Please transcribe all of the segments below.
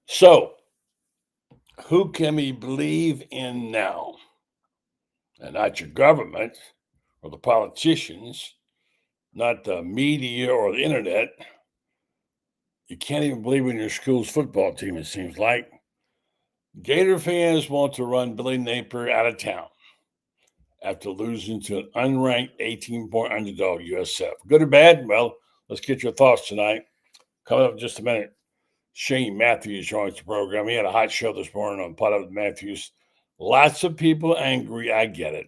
So, who can we believe in now? And not your government or the politicians, not the media or the internet. You can't even believe in your school's football team, it seems like. Gator fans want to run Billy Napier out of town after losing to an unranked 18-point underdog USF. Good or bad? Well, let's get your thoughts tonight. Coming up in just a minute, Shane Matthews joins the program. He had a hot show this morning on Pot Up with Matthews. Lots of people angry. I get it.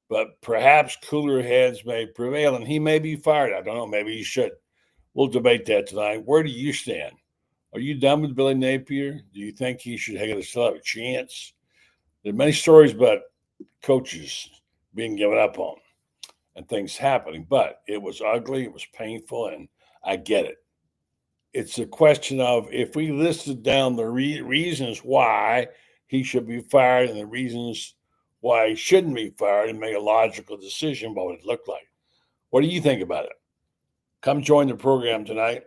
But perhaps cooler heads may prevail, and he may be fired. I don't know. Maybe he should. We'll debate that tonight. Where do you stand? Are you done with Billy Napier? Do you think he should still have a chance? There are many stories about coaches being given up on and things happening, but it was ugly, it was painful, and I get it. It's a question of if we listed down the reasons why he should be fired and the reasons why he shouldn't be fired and make a logical decision, what would it look like? What do you think about it? Come join the program tonight.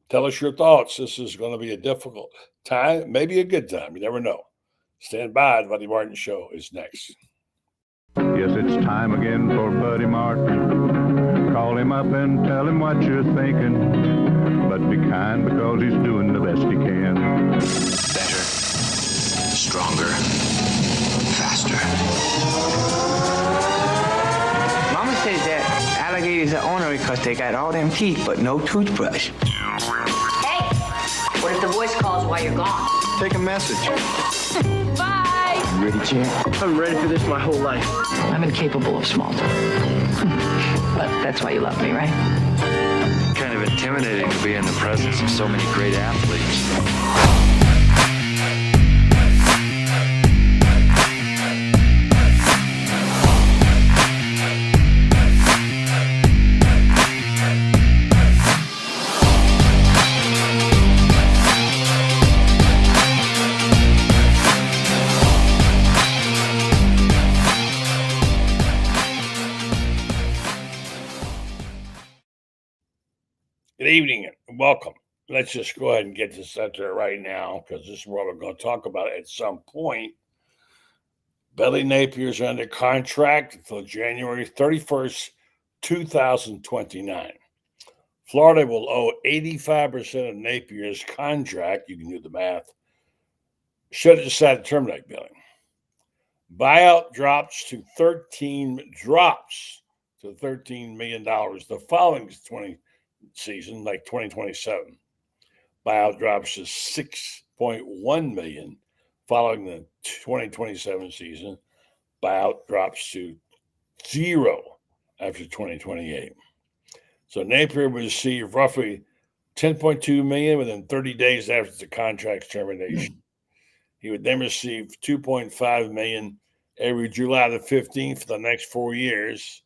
Tell us your thoughts. This is going to be a difficult time, maybe a good time. You never know. Stand by. The Buddy Martin Show is next. Yes, it's time again for Buddy Martin. Call him up and tell him what you're thinking. But be kind because he's doing the best he can. Better, stronger, faster. Mama says that alligators are ornery because they got all them teeth but no toothbrush. Hey, what if the voice calls while you're gone? Take a message. Bye. You ready, champ? I'm ready for this my whole life. I'm incapable of small talk. But that's why you love me, right? Kind of intimidating to be in the presence of so many great athletes. Good evening and welcome. Let's just go ahead and get this out there right now because this is what we're going to talk about at some point. Billy Napier is under contract until January 31st, 2029. Florida will owe 85% of Napier's contract. You can do the math. Should have decided to terminate Billy. Buyout drops to $13 million the following season, like 2027. Buyout drops to $6.1 million following the 2027 season. Buyout drops to $0 after 2028. So Napier will receive roughly $10.2 million within 30 days after the contract's termination. He would then receive $2.5 million every July the 15th for the next 4 years.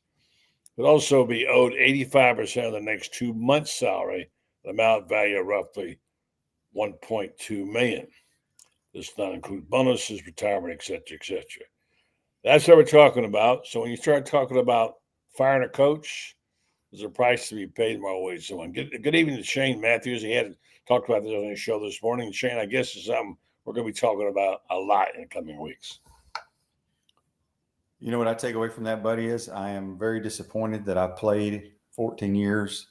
Would also be owed 85% of the next 2 months' salary, the amount value of roughly $1.2 million. This does not include bonuses, retirement, et cetera, et cetera. That's what we're talking about. So when you start talking about firing a coach, there's a price to be paid in my way. So good evening to Shane Matthews. He had talked about this on his show this morning. And Shane, I guess is something we're going to be talking about a lot in the coming weeks. You know what I take away from that, buddy, is I am very disappointed that I played 14 years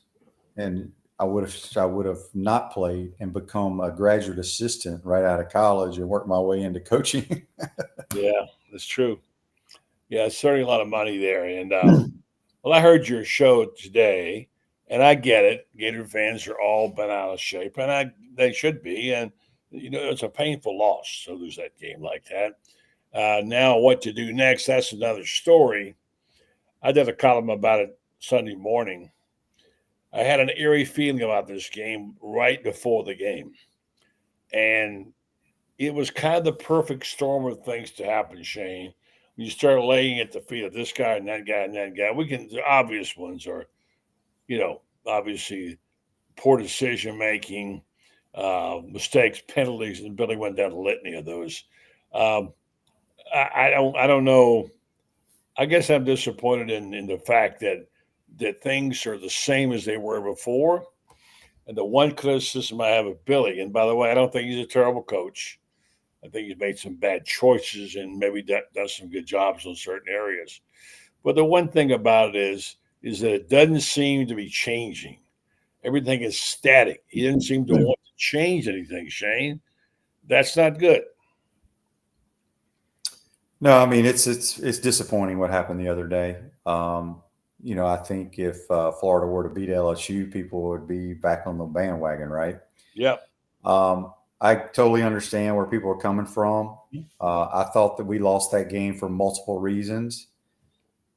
and I would have not played and become a graduate assistant right out of college and work my way into coaching. Yeah, that's true. Yeah, it's certainly a lot of money there. And well, I heard your show today, and I get it. Gator fans are all bent out of shape, and they should be. And it's a painful loss to lose that game like that. Now, what to do next, that's another story. I did a column about it Sunday morning. I had an eerie feeling about this game right before the game. And it was kind of the perfect storm of things to happen, Shane. When you start laying at the feet of this guy and that guy and that guy, the obvious ones are, obviously poor decision-making, mistakes, penalties, and Billy went down a litany of those. I don't know. I guess I'm disappointed in the fact that things are the same as they were before. And the one criticism I have of Billy, and by the way, I don't think he's a terrible coach. I think he's made some bad choices and maybe does some good jobs in certain areas. But the one thing about it is that it doesn't seem to be changing. Everything is static. He didn't seem to want to change anything, Shane. That's not good. No, I mean it's disappointing what happened the other day. I think if Florida were to beat LSU, people would be back on the bandwagon, right? Yep. I totally understand where people are coming from. I thought that we lost that game for multiple reasons.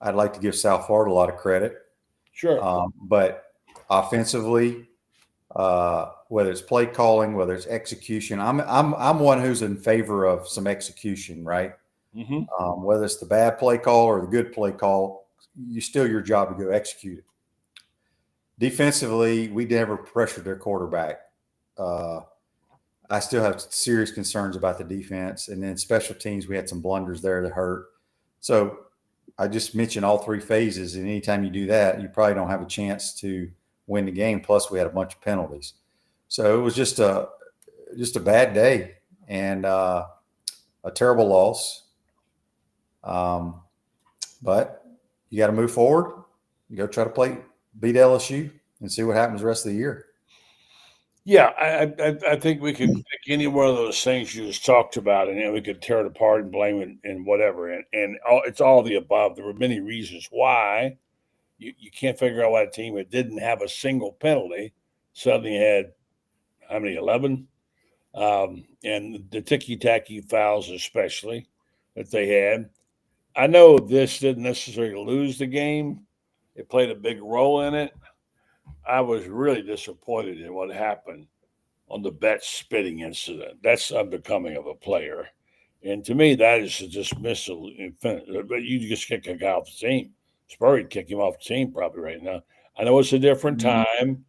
I'd like to give South Florida a lot of credit. Sure. But offensively, whether it's play calling, whether it's execution, I'm one who's in favor of some execution, right? Mm-hmm. Whether it's the bad play call or the good play call, it's still your job to go execute it. Defensively, we never pressured their quarterback. I still have serious concerns about the defense. And then special teams, we had some blunders there that hurt. So I just mentioned all three phases. And anytime you do that, you probably don't have a chance to win the game. Plus, we had a bunch of penalties. So it was just a bad day and a terrible loss. But you got to move forward. You go try to beat LSU and see what happens the rest of the year. Yeah, I think we could pick any one of those things you just talked about, and we could tear it apart and blame it and whatever. And it's all the above. There were many reasons why you can't figure out why a team that didn't have a single penalty suddenly had how many 11, and the ticky-tacky fouls especially that they had. I know this didn't necessarily lose the game. It played a big role in it. I was really disappointed in what happened on the bet spitting incident. That's unbecoming of a player. And to me, that is a dismissal. But you just kick a guy off the team. Spurrier would kick him off the team probably right now. I know it's a different time.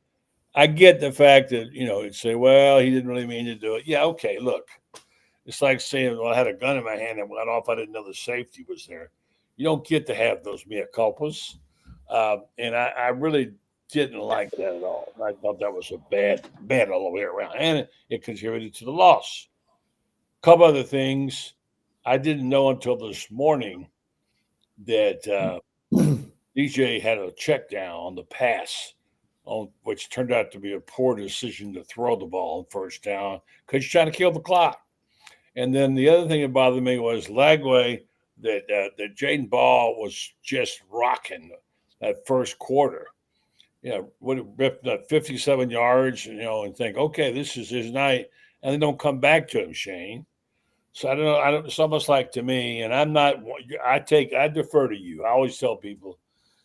I get the fact that, you'd say, well, he didn't really mean to do it. Yeah, okay, look. It's like saying, well, I had a gun in my hand and went off. I didn't know the safety was there. You don't get to have those mea culpas. And I really didn't like that at all. I thought that was a bad all the way around. And it contributed to the loss. A couple other things. I didn't know until this morning that DJ had a check down on the pass, which turned out to be a poor decision to throw the ball on first down because you're trying to kill the clock. And then the other thing that bothered me was Lagway, that Jaden Ball was just rocking that first quarter. Would have ripped 57 yards, and think, okay, this is his night, and they don't come back to him, Shane. So I don't know. It's almost like to me, and I'm not. I defer to you. I always tell people,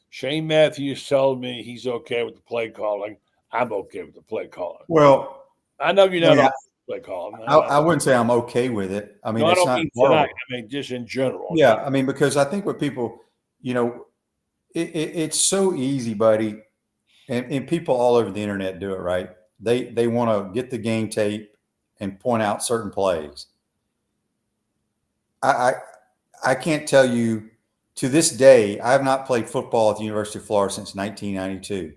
Shane Matthews told me he's okay with the play calling. I'm okay with the play calling. Well, I know you're not. Play calling. I wouldn't say I'm okay with it. I mean, it's not tonight. I mean, just in general. Yeah, I mean, because I think what people, it's so easy, buddy. And people all over the internet do it, right? They want to get the game tape and point out certain plays. I can't tell you, to this day, I have not played football at the University of Florida since 1992.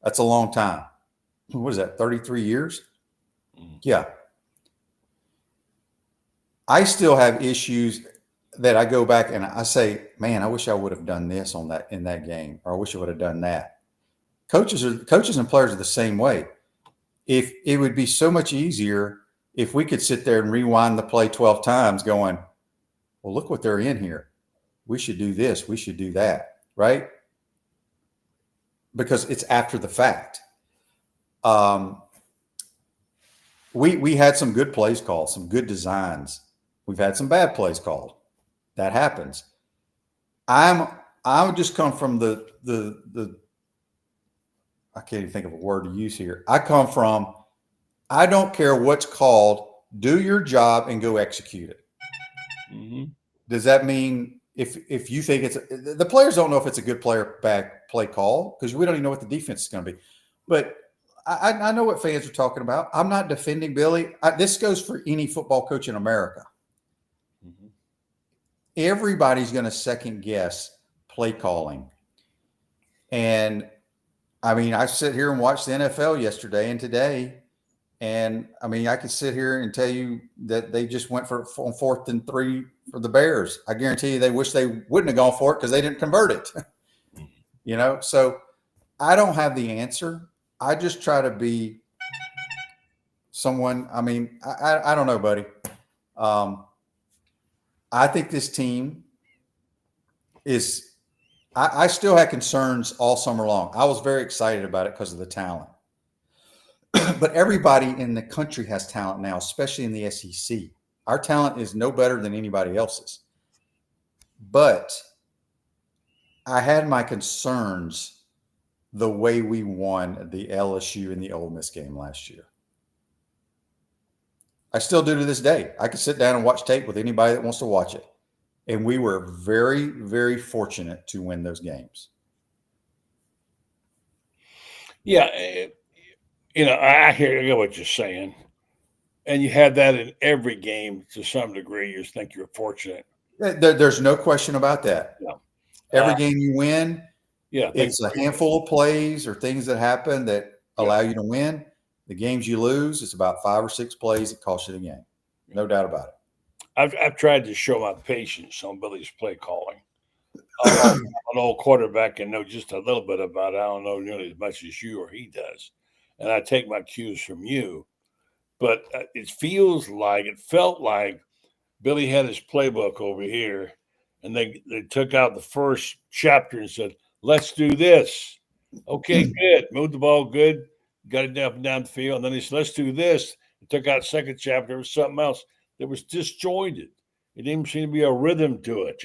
That's a long time. What is that, 33 years? Yeah. I still have issues that I go back and I say, man, I wish I would have done this in that game, or I wish I would have done that. Coaches and players are the same way. If it would be so much easier if we could sit there and rewind the play 12 times going, well, look what they're in here. We should do this. We should do that. Right? Because it's after the fact. We had some good plays called, some good designs. We've had some bad plays called. That happens. I would just come from the I can't even think of a word to use here. I come from, I don't care what's called, do your job and go execute it. Mm-hmm. Does that mean if you think the players don't know if it's a good play or bad play call because we don't even know what the defense is going to be. But I know what fans are talking about. I'm not defending Billy. This goes for any football coach in America. Mm-hmm. Everybody's going to second guess play calling. And I mean, I sit here and watch the NFL yesterday and today, and I mean, I could sit here and tell you that they just went for on 4th and 3 for the Bears. I guarantee you they wish they wouldn't have gone for it because they didn't convert it. So I don't have the answer. I just try to be someone. I mean, I don't know, buddy. I think this team is. I still had concerns all summer long. I was very excited about it because of the talent. But everybody in the country has talent now, especially in the SEC. Our talent is no better than anybody else's. But I had my concerns the way we won the LSU and the Ole Miss game last year. I still do to this day. I can sit down and watch tape with anybody that wants to watch it. And we were very, very fortunate to win those games. Yeah, I hear what you're saying, and you have that in every game to some degree. You think you're fortunate. There's no question about that. Yeah. Every game you win, yeah, it's a handful of plays or things that happen that allow you to win. The games you lose, it's about 5 or 6 plays that cost you the game. No doubt about it. I've tried to show my patience on Billy's play calling. I'm an old quarterback and know just a little bit about it. I don't know nearly as much as you or he does. And I take my cues from you. But it felt like Billy had his playbook over here, and they took out the first chapter and said, let's do this. Okay, good. Move the ball good. Got it down the field. And then he said, let's do this. They took out second chapter. It was something else that was disjointed. It didn't seem to be a rhythm to it,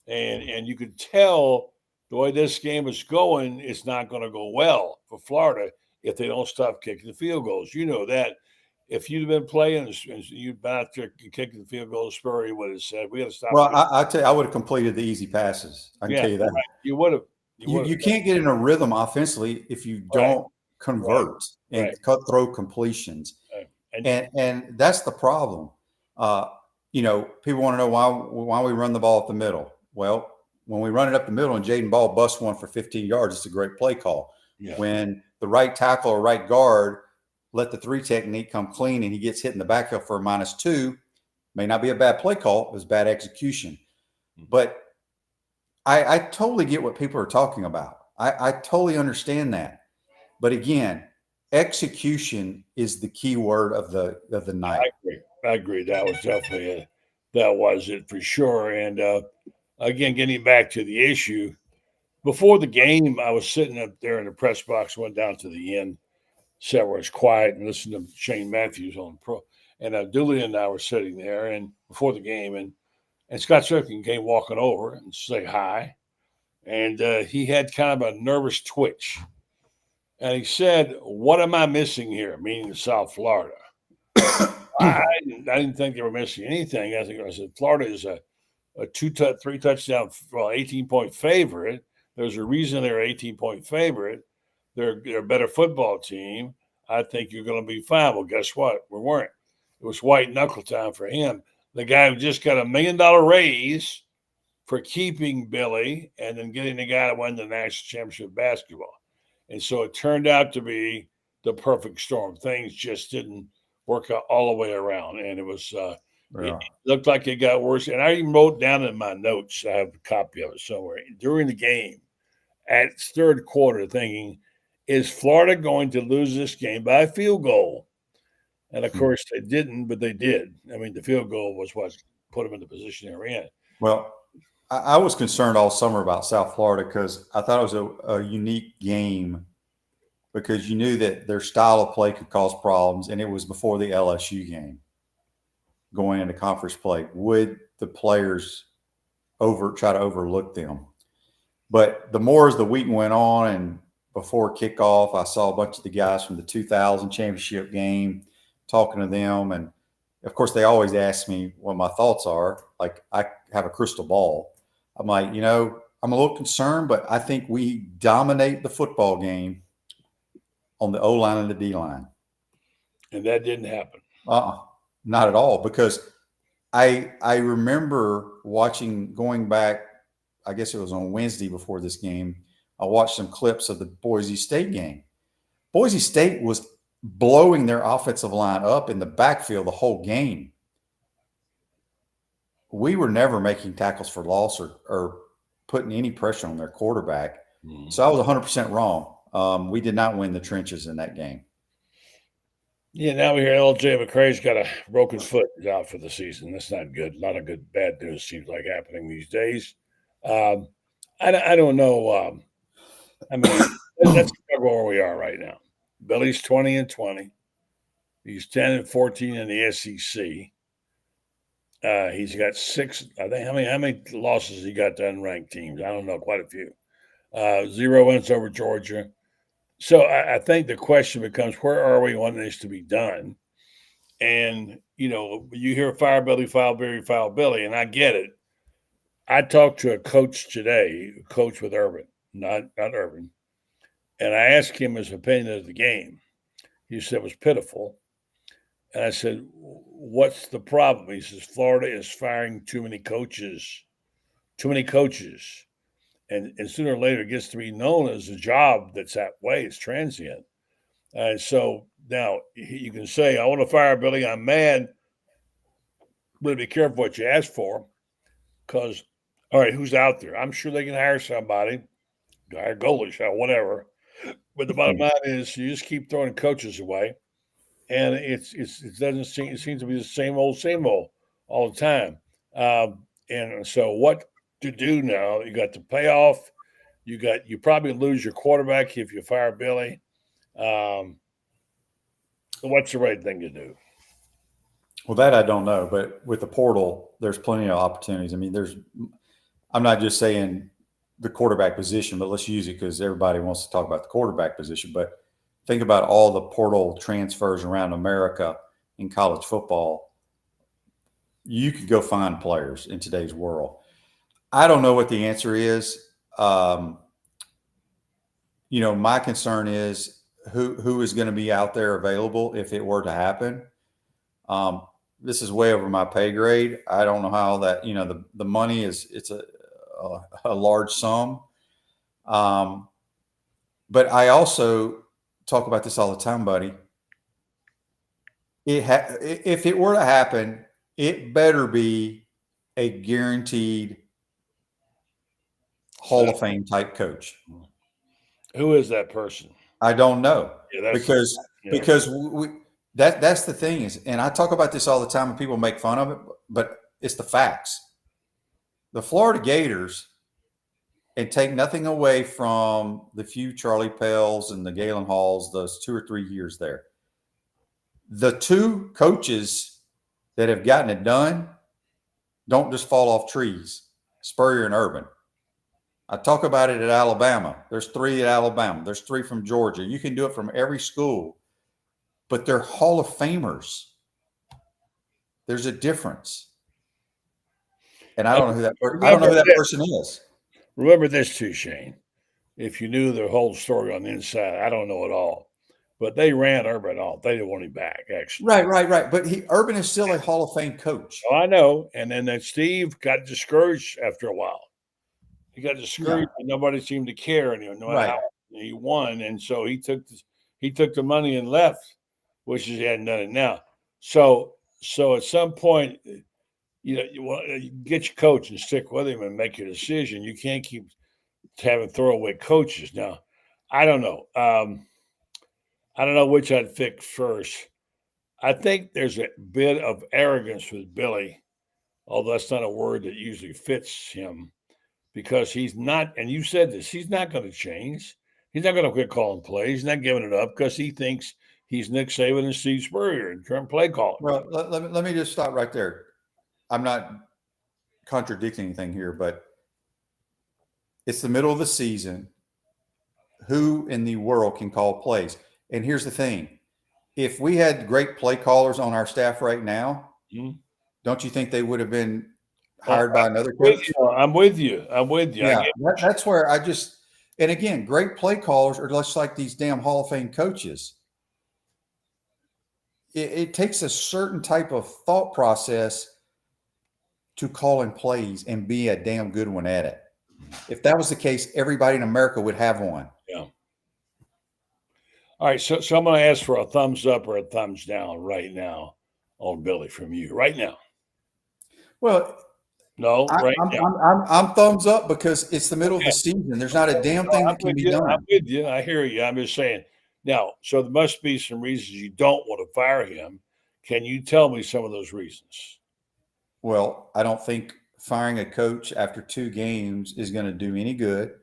And you could tell the way this game is going, it's not going to go well for Florida if they don't stop kicking the field goals. You know that. If you'd been playing and you'd been out there kicking the field goals, Spurrier would have said, we got to stop. Well, I tell you, I would have completed the easy passes. I can tell you that. Right. You would have. You can't get in a rhythm offensively if you don't convert and throw completions. Right. And that's the problem. People want to know why we run the ball up the middle. Well, when we run it up the middle and Jaden Ball busts one for 15 yards, it's a great play call. Yeah. When the right tackle or right guard let the 3 technique come clean and he gets hit in the backfield for a -2, may not be a bad play call. It was bad execution. But I totally get what people are talking about. I totally understand that. But again, execution is the key word of the night. I agree. That was definitely that was it for sure. And again, getting back to the issue, before the game, I was sitting up there in the press box, went down to the end, sat where it's quiet and listened to Shane Matthews on pro. And Dooley and I were sitting there and before the game, and Scott Strickland came walking over and say hi. And he had kind of a nervous twitch. And he said, what am I missing here? Meaning South Florida. I didn't think they were missing anything. I said, Florida is a 3 touchdown, 18-point favorite. There's a reason they're an 18-point favorite. They're a better football team. I think you're going to be fine. Well, guess what? We weren't. It was white knuckle time for him. The guy who just got $1 million raise for keeping Billy and then getting the guy to win the national championship basketball. And so it turned out to be the perfect storm. Things just didn't work out all the way around. And it was it looked like it got worse. And I even wrote down in my notes, I have a copy of it somewhere, during the game at third quarter thinking, is Florida going to lose this game by a field goal? And, of course, they didn't, but they did. I mean, the field goal was what put them in the position they were in. Well, I was concerned all summer about South Florida because I thought it was a unique game because you knew that their style of play could cause problems, and it was before the LSU game going into conference play. Would the players try to overlook them? But the more as the week went on and before kickoff, I saw a bunch of the guys from the 2000 championship game talking to them. And, of course, they always ask me what my thoughts are. Like, I have a crystal ball. I'm like, I'm a little concerned, but I think we dominate the football game on the O-line and the D-line. And that didn't happen. Not at all, because I remember going back, I guess it was on Wednesday before this game, I watched some clips of the Boise State game. Boise State was blowing their offensive line up in the backfield the whole game. We were never making tackles for loss or putting any pressure on their quarterback. So I was 100% wrong. We did not win the trenches in that game. Yeah, now we hear L.J. McCray's got a broken foot. He's out for the season. That's not good. A lot of bad news seems like happening these days. I don't know. I mean, let's talk where we are right now. Billy's 20-20. He's 10-14 in the SEC. He's got 6. I think how many losses he got to unranked teams? I don't know, quite a few. 0 wins over Georgia. So I think the question becomes, where are we wanting this to be done? And, you hear fire Billy, foul Billy, and I get it. I talked to a coach today, a coach with Urban, not Urban, and I asked him his opinion of the game. He said it was pitiful. And I said, what's the problem? He says, Florida is firing too many coaches. And sooner or later it gets to be known as a job that's that way. It's transient. And so now you can say, I want to fire Billy. I'm mad. But be careful what you ask for. Because, all right, who's out there? I'm sure they can hire somebody, hire Golish or whatever. But the bottom line is you just keep throwing coaches away. And it seems to be the same old all the time. And so what to do now? You got the payoff. You probably lose your quarterback if you fire Billy. What's the right thing to do? Well, that I don't know, but with the portal, there's plenty of opportunities. I mean, I'm not just saying the quarterback position, but let's use it because everybody wants to talk about the quarterback position. But think about all the portal transfers around America in college football. You could go find players in today's world. I don't know what the answer is. My concern is who is going to be out there available if it were to happen. This is way over my pay grade. I don't know how that, the money it's a large sum. But I also talk about this all the time, buddy. If it were to happen, it better be a guaranteed Hall of Fame type coach. Who is that person? I don't know. Yeah, because that's the thing is, and I talk about this all the time and people make fun of it, but it's the facts. The Florida Gators, and take nothing away from the few Charlie Pells and the Galen Halls, those 2 or 3 years there. The 2 coaches that have gotten it done don't just fall off trees, Spurrier and Urban. I talk about it at Alabama. There's 3 at Alabama. There's 3 from Georgia. You can do it from every school, but they're Hall of Famers. There's a difference. And I don't know who that person is. Remember this too, Shane. If you knew the whole story on the inside, I don't know it all. But they ran Urban off. They didn't want him back, actually. Right. But Urban is still a Hall of Fame coach. Oh, I know. And then that Steve got discouraged after a while. He got discouraged and nobody seemed to care. And he won. And so he took the money and left, which he hadn't done it now. So at some point, you want to get your coach and stick with him and make your decision. You can't keep having throwaway coaches. Now, I don't know. I don't know which I'd pick first. I think there's a bit of arrogance with Billy, although that's not a word that usually fits him, because he's not, and you said this, he's not going to change. He's not going to quit calling plays. He's not giving it up because he thinks he's Nick Saban and Steve Spurrier and current play caller. Well, let me just stop right there. I'm not contradicting anything here, but it's the middle of the season. Who in the world can call plays? And here's the thing. If we had great play callers on our staff right now, don't you think they would have been hired by another coach? I'm with you. Yeah, that's where and again, great play callers are just like these damn Hall of Fame coaches. It takes a certain type of thought process to call in plays and be a damn good one at it. If that was the case, everybody in America would have one. Yeah. All right, so I'm going to ask for a thumbs up or a thumbs down right now on Billy from you right now. Well, No, right now. I'm thumbs up because it's the middle of the season. There's not a damn thing that can be done. I'm with you. I hear you. I'm just saying. Now, so there must be some reasons you don't want to fire him. Can you tell me some of those reasons? Well, I don't think firing a coach after 2 games is going to do any good.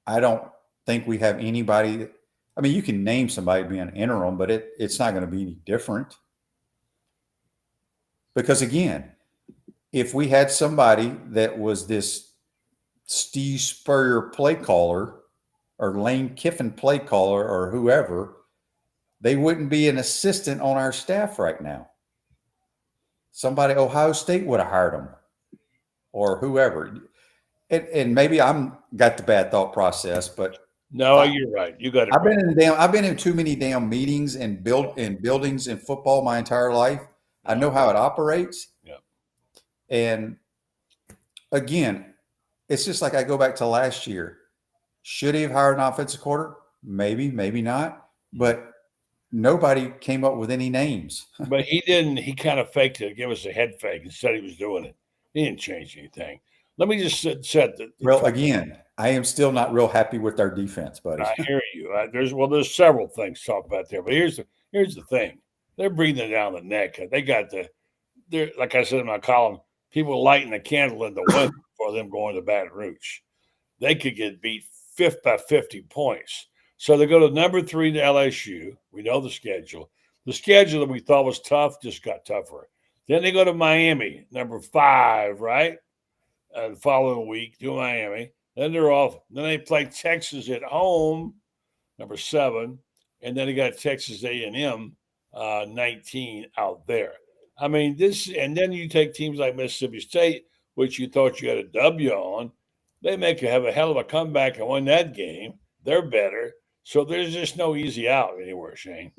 I don't think we have anybody. I mean, you can name somebody being an interim, but it's not going to be any different. Because again, if we had somebody that was this Steve Spurrier play caller or Lane Kiffin play caller or whoever, they wouldn't be an assistant on our staff right now. Somebody, Ohio State would have hired them or whoever. And maybe I'm got the bad thought process, but no, you're right. You got it. I've been in too many damn meetings and buildings in football my entire life. I know how it operates. Yeah. And again, it's just like I go back to last year. Should he have hired an offensive coordinator? Maybe, maybe not. But nobody came up with any names. But he didn't. He kind of faked it, give us a head fake and said he was doing it. He didn't change anything. Let me just set the well, again, I am still not real happy with our defense, buddy. I hear you. There's several things to talk about there, but here's the thing. They're breathing down the neck. They got they're like I said in my column, people lighting the candle in the wind for them going to Baton Rouge. They could get beat by 50 points. So they go to number 3 to LSU. We know the schedule. The schedule that we thought was tough just got tougher. Then they go to Miami, number 5, right? The following week to Miami. Then they're off. Then they play Texas at home, number 7, and then they got Texas A&M 19 out there. I mean, and then you take teams like Mississippi State, which you thought you had a W on. They have a hell of a comeback and win that game. They're better. So there's just no easy out anywhere, Shane.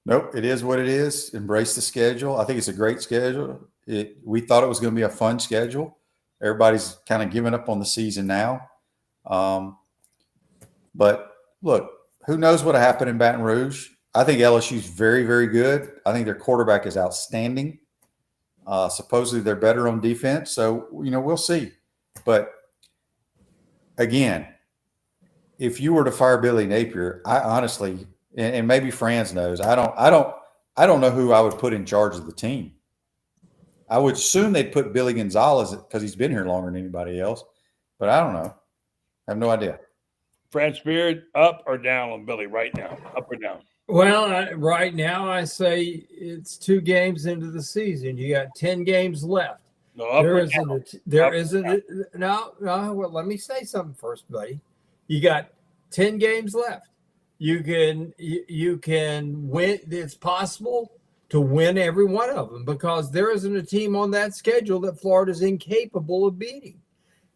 Nope, it is what it is. Embrace the schedule. I think it's a great schedule. We thought it was going to be a fun schedule. Everybody's kind of giving up on the season now. But look, who knows what happened in Baton Rouge? I think LSU's very, very good. I think their quarterback is outstanding. Supposedly they're better on defense. So, we'll see. But again, if you were to fire Billy Napier, I honestly, and maybe Franz knows, I don't know who I would put in charge of the team. I would assume they'd put Billy Gonzalez because he's been here longer than anybody else, but I don't know. I have no idea. Franz Beard, up or down on Billy right now? Up or down? Well, right now I say it's 2 games into the season. You got 10 games left. No, up there or isn't. down? There isn't. No. Well, let me say something first, buddy. You got 10 games left. You can win. It's possible to win every one of them because there isn't a team on that schedule that Florida's incapable of beating.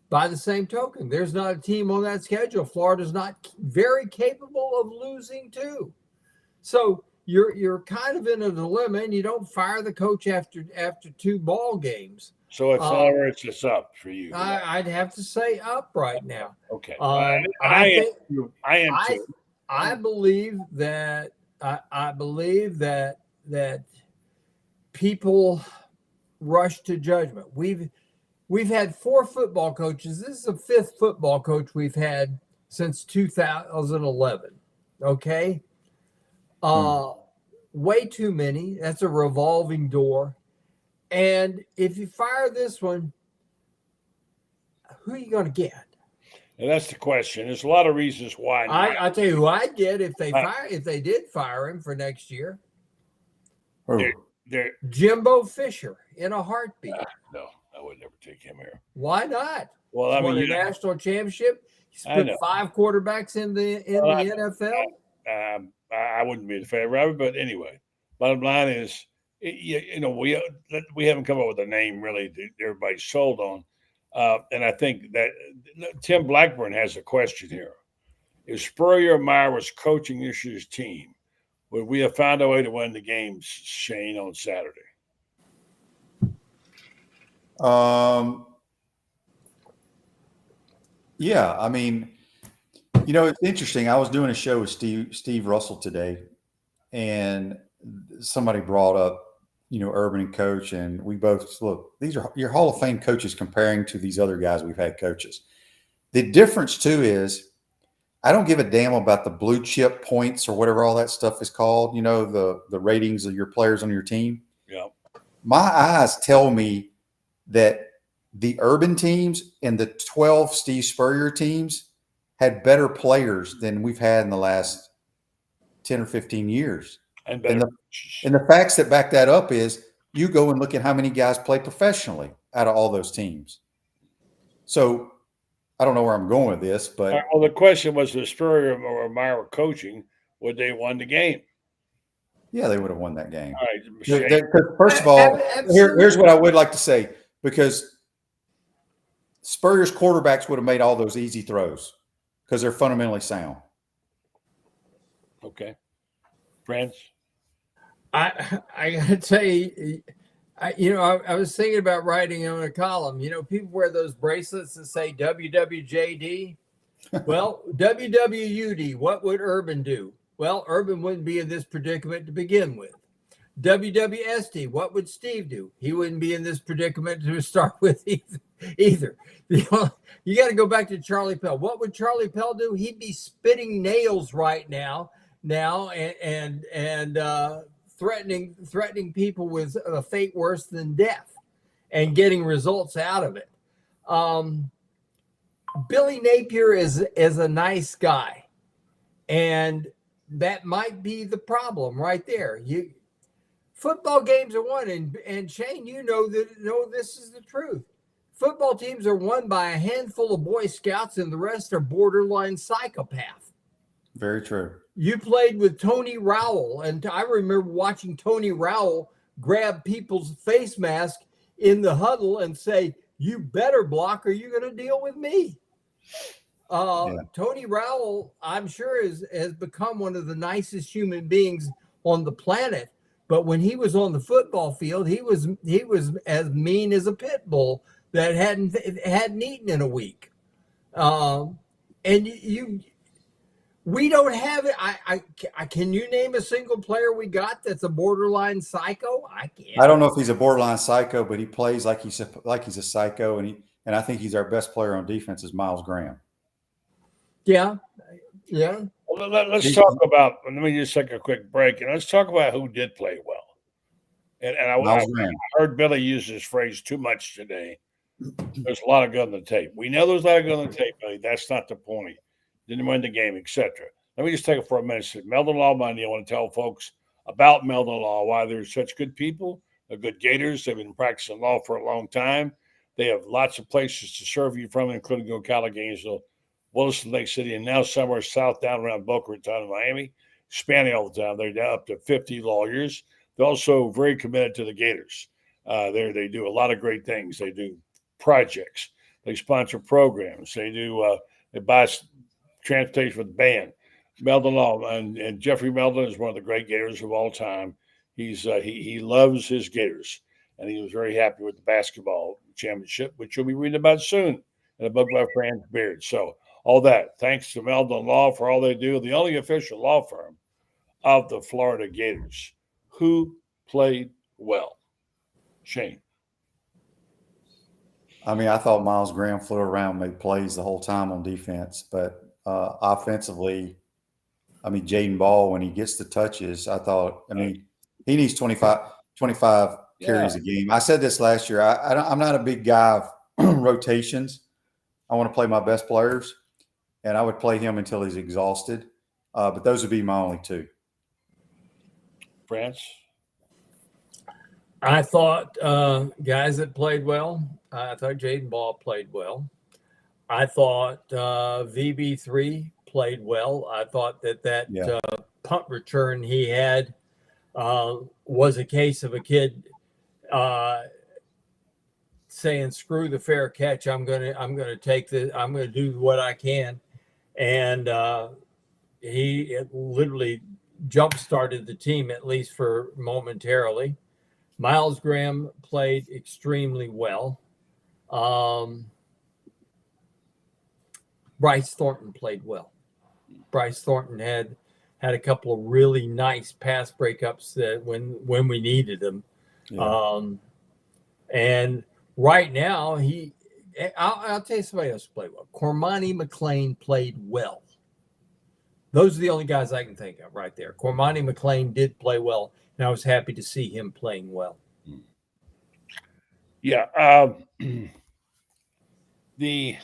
By the same token, there's not a team on that schedule Florida's not very capable of losing to. So you're kind of in a dilemma, and you don't fire the coach after 2 ball games. So it's over, it's just up for you. I'd have to say up right now. Okay. I am too. I believe that that people rush to judgment. We've had 4 football coaches. This is the 5th football coach we've had since 2011. Okay. Way too many. That's a revolving door. And if you fire this one, who are you going to get? And that's the question. There's a lot of reasons why. I'll tell you who I'd get if they did fire him for next year. Jimbo Fisher in a heartbeat. No, I would never take him here. Why not? Well, I mean, won a national championship. He's put 5 quarterbacks in the NFL. I wouldn't be the favorite of it, but anyway, bottom line is, we haven't come up with a name really that everybody's sold on, and I think that Tim Blackburn has a question here: if Spurrier Meyer was coaching this year's team, would we have found a way to win the games, Shane, on Saturday? Yeah, I mean, it's interesting. I was doing a show with Steve Russell today, and somebody brought up, Urban and Coach, and we both look. These are your Hall of Fame coaches comparing to these other guys we've had coaches. The difference too is I don't give a damn about the blue chip points or whatever all that stuff is called. The ratings of your players on your team. Yeah. My eyes tell me that the Urban teams and the 12 Steve Spurrier teams had better players than we've had in the last 10 or 15 years. And the facts that back that up is you go and look at how many guys play professionally out of all those teams. So I don't know where I'm going with this, but well, the question was, if Spurrier or Meyer coaching, would they won the game? Yeah, they would have won that game. All right. First of all, here's what I would like to say, because Spurrier's quarterbacks would have made all those easy throws because they're fundamentally sound. Okay. Franz? I gotta say, I was thinking about writing on a column. People wear those bracelets that say WWJD. Well, WWUD, what would Urban do? Well, Urban wouldn't be in this predicament to begin with. WWSD, what would Steve do? He wouldn't be in this predicament to start with either. You got to go back to Charlie Pell. What would Charlie Pell do? He'd be spitting nails right now and threatening people with a fate worse than death and getting results out of it. Billy Napier is a nice guy, and that might be the problem right there. Football games are won, and Shane, this is the truth. Football teams are won by a handful of Boy Scouts, and the rest are borderline psychopath. Very true. You played with Tony Rowell, and I remember watching Tony Rowell grab people's face mask in the huddle and say, "You better block, or you're going to deal with me." Tony Rowell, I'm sure, has become one of the nicest human beings on the planet. But when he was on the football field, he was as mean as a pit bull that hadn't eaten in a week. We don't have it. I can you name a single player we got that's a borderline psycho? I can't. I don't know if he's a borderline psycho, but he plays like he's a psycho, and I think he's our best player on defense is Miles Graham. Yeah. Well, let's talk about. Let me just take a quick break, and let's talk about who did play well. And I heard Billy use this phrase too much today. There's a lot of good on the tape. We know there's a lot of good on the tape, Billy. That's not the point. Didn't win the game, etc. Let me just take it for a minute. Meldon Law Monday. I want to tell folks about Meldon Law, why they're such good people. They're good Gators. They've been practicing law for a long time. They have lots of places to serve you from, including Ocala, Gainesville, Williston, Lake City, and now somewhere south down around Boca Raton, Miami, spanning all the time. They're down up to 50 lawyers. They're also very committed to the Gators. They do a lot of great things. They do projects. They sponsor programs. They do. They buy transportation for the band. Meldon Law and Jeffrey Meldon is one of the great Gators of all time. He loves his Gators, and he was very happy with the basketball championship, which you'll be reading about soon in a book by Franz Beard. So all that, thanks to Meldon Law for all they do, the only official law firm of the Florida Gators. Who played well? Shane. I mean, I thought Miles Graham flew around, made plays the whole time on defense, but offensively, I mean, Jaden Ball, when he gets the touches, he needs 25 carries a game. I said this last year. I'm not a big guy of rotations. I want to play my best players, and I would play him until he's exhausted. But those would be my only two. France? I thought guys that played well. I thought Jaden Ball played well. I thought VB3 played well. I thought that punt return he had was a case of a kid saying, "Screw the fair catch. I'm gonna take this. I'm gonna do what I can," and he literally jump started the team, at least for momentarily. Miles Graham played extremely well. Bryce Thornton played well. Bryce Thornton had a couple of really nice pass breakups that when we needed them. Yeah. And right now I'll tell you somebody else played well. Cormani McLean played well. Those are the only guys I can think of right there. Cormani McLean did play well, and I was happy to see him playing well. Yeah. The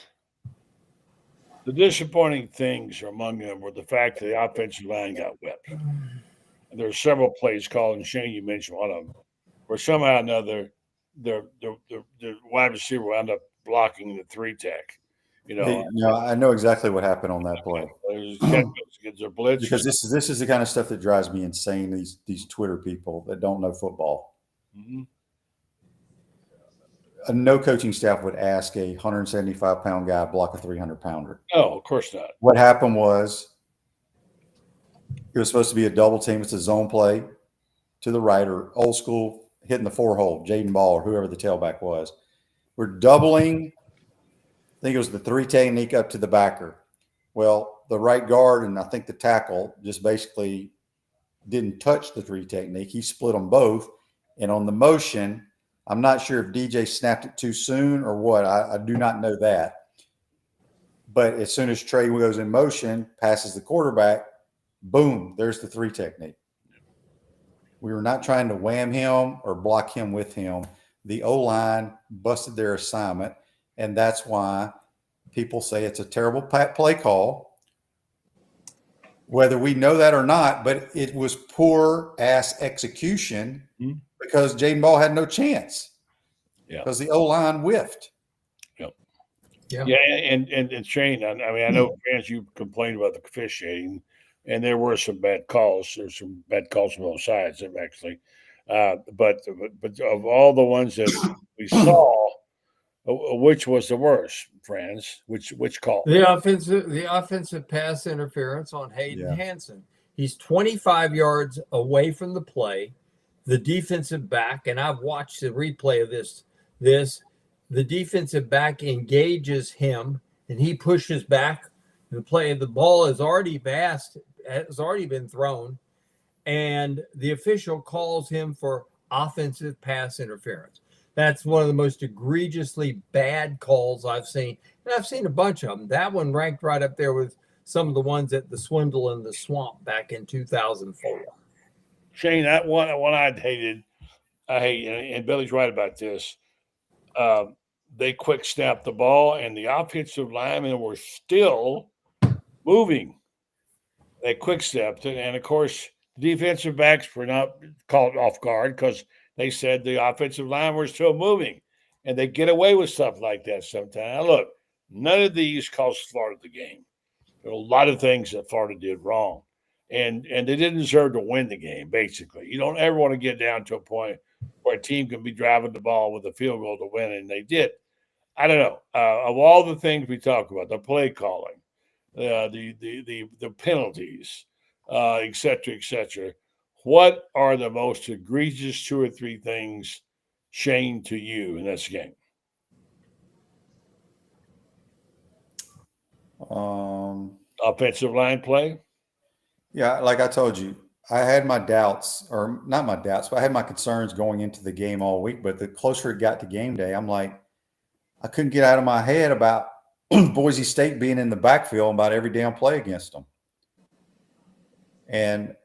disappointing things among them were the fact that the offensive line got whipped. And there were several plays called, and Shane, you mentioned one of them, where somehow or another the wide receiver wound up blocking the 3-tech. I know exactly what happened on that play. There's a blitz. Because this is the kind of stuff that drives me insane, these Twitter people that don't know football. Mm-hmm. No coaching staff would ask a 175-pound guy block a 300-pounder. No, of course not. What happened was it was supposed to be a double team. It's a zone play to the right, or old school hitting the 4-hole, Jaden Ball or whoever the tailback was. We're doubling, I think it was the 3 technique up to the backer. Well, the right guard and I think the tackle just basically didn't touch the 3 technique. He split them both. And on the motion, I'm not sure if DJ snapped it too soon or what. I do not know that. But as soon as Trey goes in motion, passes the quarterback, boom, there's the 3 technique. We were not trying to wham him or block him with him. The O-line busted their assignment, and that's why people say it's a terrible play call. Whether we know that or not, but it was poor ass execution because Jaden Ball had no chance. Yeah. Because the O-line whiffed. Yep. Yeah. Yeah, and Shane, I mean, I know fans, you complained about the officiating, and there were some bad calls. There's some bad calls from both sides, actually. But of all the ones that we saw, which was the worst, Franz? Which call? The offensive pass interference on Hayden Hansen. He's 25 yards away from the play. The defensive back, and I've watched the replay of this. The defensive back engages him, and he pushes back. The ball has already been thrown, and the official calls him for offensive pass interference. That's one of the most egregiously bad calls I've seen. And I've seen a bunch of them. That one ranked right up there with some of the ones at the Swindle in the Swamp back in 2004. Shane, that one I hate, and Billy's right about this. They quick snapped the ball, and the offensive linemen were still moving. They quick snapped it, and of course, the defensive backs were not caught off guard because they said the offensive line were still moving, and they get away with stuff like that sometimes. Now, look, none of these cost Florida the game. There are a lot of things that Florida did wrong, and they didn't deserve to win the game, basically. You don't ever want to get down to a point where a team can be driving the ball with a field goal to win, and they did. I don't know. Of all the things we talk about, the play calling, the penalties, et cetera, what are the most egregious 2 or 3 things, Shane, to you in this game? Offensive line play? Yeah, like I told you, I had my doubts, or not my doubts, but I had my concerns going into the game all week. But the closer it got to game day, I'm like, I couldn't get out of my head about Boise State being in the backfield about every damn play against them. And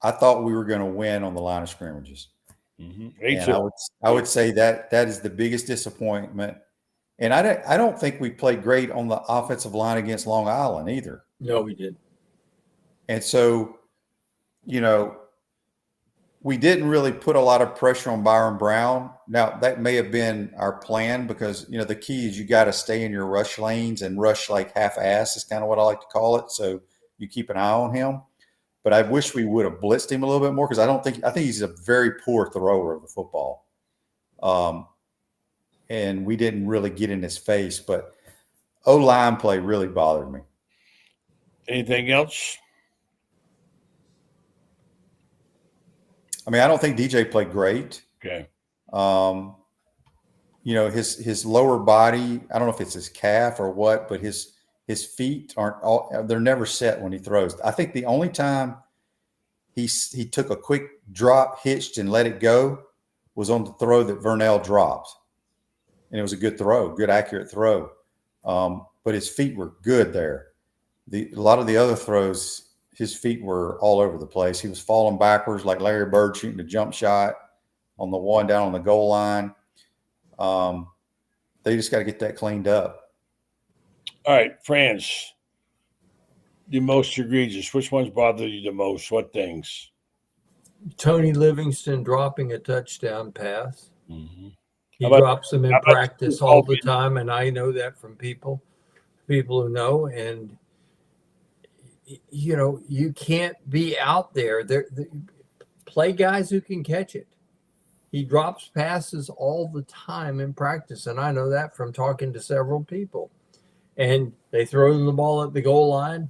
I thought we were going to win on the line of scrimmages. And I would say that is the biggest disappointment. And I don't think we played great on the offensive line against Long Island either. No, we did. And so, we didn't really put a lot of pressure on Byron Brown. Now, that may have been our plan because, the key is you got to stay in your rush lanes and rush like half-ass is kind of what I like to call it. So you keep an eye on him. But I wish we would have blitzed him a little bit more because I think he's a very poor thrower of the football. And we didn't really get in his face. But O-line play really bothered me. Anything else? I mean, I don't think DJ played great. Okay. His lower body, I don't know if it's his calf or what, but his his feet they're never set when he throws. I think the only time he took a quick drop, hitched, and let it go was on the throw that Vernell dropped. And it was a good throw, good, accurate throw. But his feet were good there. A lot of the other throws, his feet were all over the place. He was falling backwards like Larry Bird shooting a jump shot on the one down on the goal line. They just got to get that cleaned up. All right, Franz, the most egregious. Which ones bother you the most? What things? Tony Livingston dropping a touchdown pass. Mm-hmm. He drops them in practice all the time, and I know that from people who know. And you can't be out there. Play guys who can catch it. He drops passes all the time in practice, and I know that from talking to several people. And they throw him the ball at the goal line.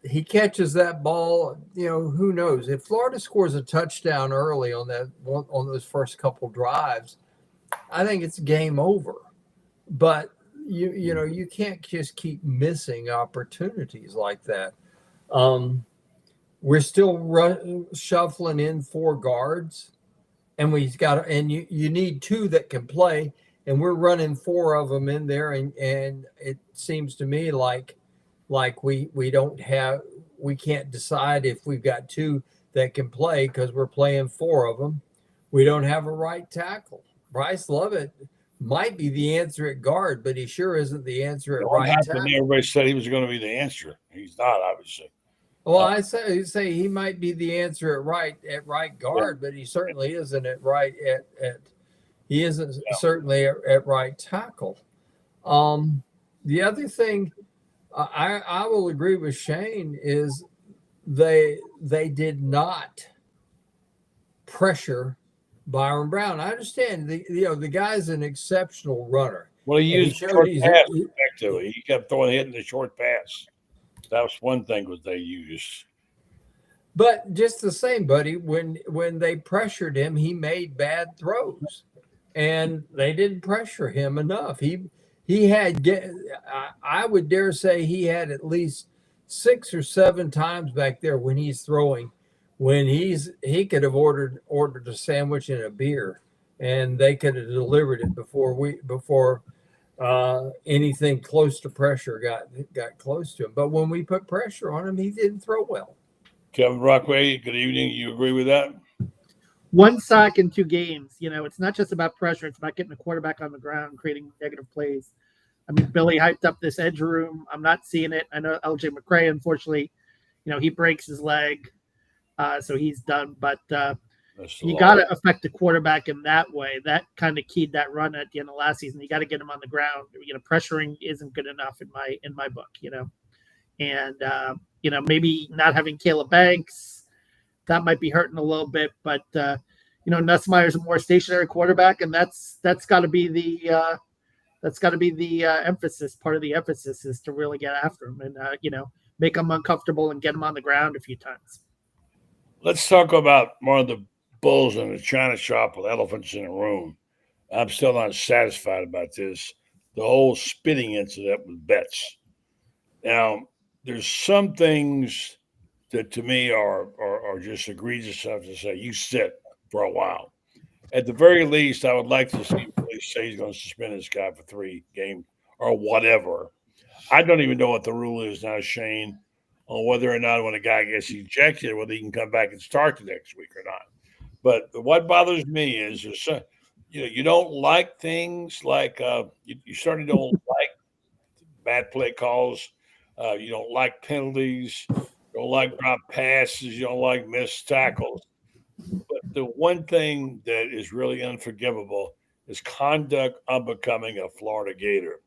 He catches that ball. Who knows? If Florida scores a touchdown early on those first couple drives, I think it's game over. But you can't just keep missing opportunities like that. We're still shuffling in 4 guards, and you need 2 that can play, and we're running 4 of them in there, and it seems to me like we can't decide if we've got 2 that can play because we're playing 4 of them. We don't have a right tackle. Bryce Lovett might be the answer at guard, but he sure isn't the answer at right tackle. Everybody said he was going to be the answer. He's not, obviously. Well, I say he might be the answer at right guard, but he certainly isn't certainly at right tackle. The other thing I will agree with Shane is they did not pressure Byron Brown. I understand the guy's an exceptional runner. Well, he used short pass effectively. He kept hitting the short pass. That was one thing that they used. But just the same, buddy, when they pressured him, he made bad throws, and they didn't pressure him enough. He had, I would dare say, he had at least 6 or 7 times back there when he's throwing, when he could have ordered a sandwich and a beer, and they could have delivered it before anything close to pressure got close to him. But when we put pressure on him, he didn't throw well. Kevin Brockway, good evening. You agree with that? 1 sack in 2 games. It's not just about pressure. It's about getting the quarterback on the ground, creating negative plays. I mean, Billy hyped up this edge room. I'm not seeing it. I know LJ McCray, unfortunately, he breaks his leg, so he's done. But you got to affect the quarterback in that way. That kind of keyed that run at the end of last season. You got to get him on the ground. Pressuring isn't good enough in my book. And maybe not having Caleb Banks, that might be hurting a little bit. But Nussmeier's a more stationary quarterback, and that's got to be the emphasis. Part of the emphasis is to really get after him and make him uncomfortable and get him on the ground a few times. Let's talk about more of the bulls in the china shop with elephants in a room. I'm still not satisfied about this. The whole spitting incident with Betts. Now, there's some things that to me are just egregious enough to say you sit for a while. At the very least, I would like to see Billy say he's going to suspend this guy for 3 games or whatever. I don't even know what the rule is now, Shane, on whether or not when a guy gets ejected, whether he can come back and start the next week or not. But what bothers me is you don't like things like you certainly don't like bad play calls. You don't like penalties. You don't like drop passes. You don't like missed tackles. But the one thing that is really unforgivable is conduct unbecoming a Florida Gator.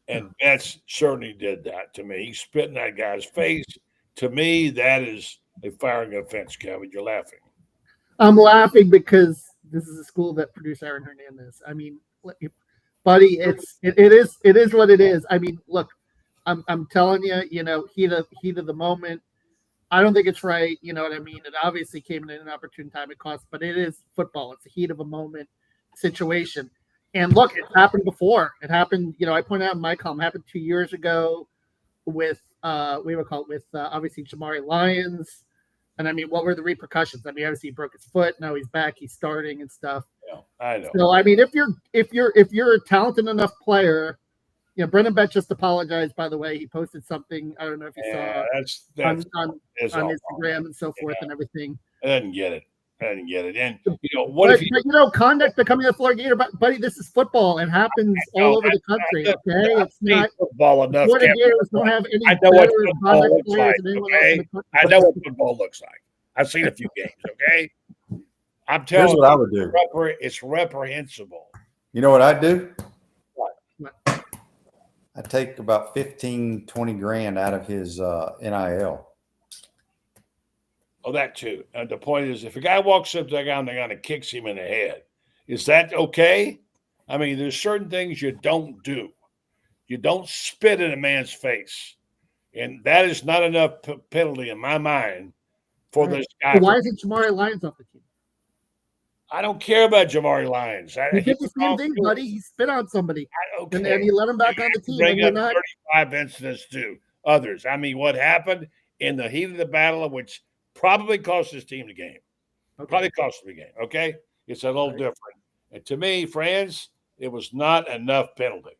And Betts certainly did that to me. He spit in that guy's face. To me, that is a firing offense, Kevin. You're laughing. I'm laughing because this is a school that produced Aaron Hernandez. I mean, buddy, it is what it is. I mean, look, I'm telling you, heat of the moment. I don't think it's right. You know what I mean? It obviously came in an opportune time it cost, but it is football. It's a heat of a moment situation. And look, it happened before. It happened, I pointed out in my column, happened 2 years ago with obviously Jamari Lyons. And I mean, what were the repercussions? I mean, obviously he broke his foot. Now he's back. He's starting and stuff. Yeah, I know. So I mean, if you're a talented enough player, Brendan Beck just apologized. By the way, he posted something. I don't know if you saw that's on Instagram and so forth and everything. I didn't get it. And conduct becoming a floor Gator, buddy, this is football and happens all over the country. Okay, it's not football enough. Florida Gators don't have any I know what better football conduct looks players like. than anyone Okay, else in the country. I know what football looks like. I've seen a few games. Okay, I'm telling Here's you, what I would do. It's reprehensible. You know what I'd do? What? I'd take about 15, 20 grand out of his NIL. Oh, that too. And the point is, if a guy walks up to that guy and they're going to kick him in the head, is that okay? I mean, there's certain things you don't do. You don't spit in a man's face. And that is not enough penalty in my mind for this guy. So why isn't Jamari Lyons off the team? I don't care about Jamari Lyons. He did the same thing, buddy. He spit on somebody. Okay. And then he let him back on the team. Bring And up 35 incidents to others. I mean, what happened in the heat of the battle, which probably cost his team the game. Okay. Probably cost him the game. Okay? It's a little different. And to me, Franz, it was not enough penalty.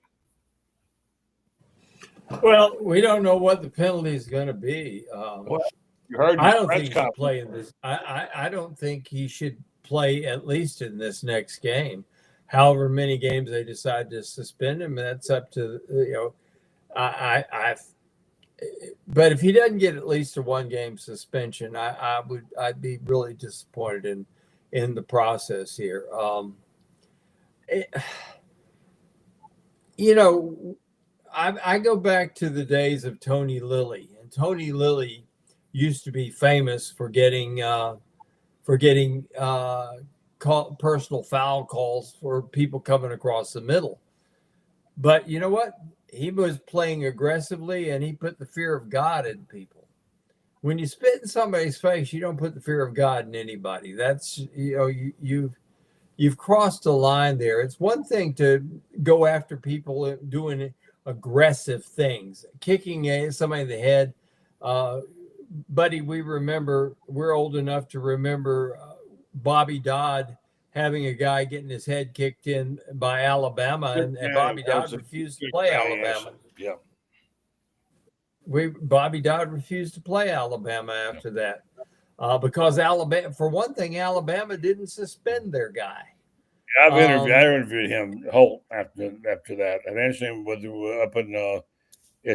Well, we don't know what the penalty is going to be. You heard I don't think he should play in this. I don't think he should play at least in this next game. However many games they decide to suspend him, that's up to But if he doesn't get at least a 1-game suspension, I'd be really disappointed in the process here. I go back to the days of Tony Lilly, and Tony Lilly used to be famous for getting personal foul calls for people coming across the middle. But you know what? He was playing aggressively, and he put the fear of God in people. When you spit in somebody's face, you don't put the fear of God in anybody. That's you've crossed a line there. It's one thing to go after people doing aggressive things, kicking somebody in the head. Buddy, we're old enough to remember Bobby Dodd having a guy getting his head kicked in by Alabama, and Bobby Dodd refused to play Alabama. Yeah. Bobby Dodd refused to play Alabama after that because Alabama, for one thing, Alabama didn't suspend their guy. Yeah, I interviewed him Holt after that. I mentioned him up in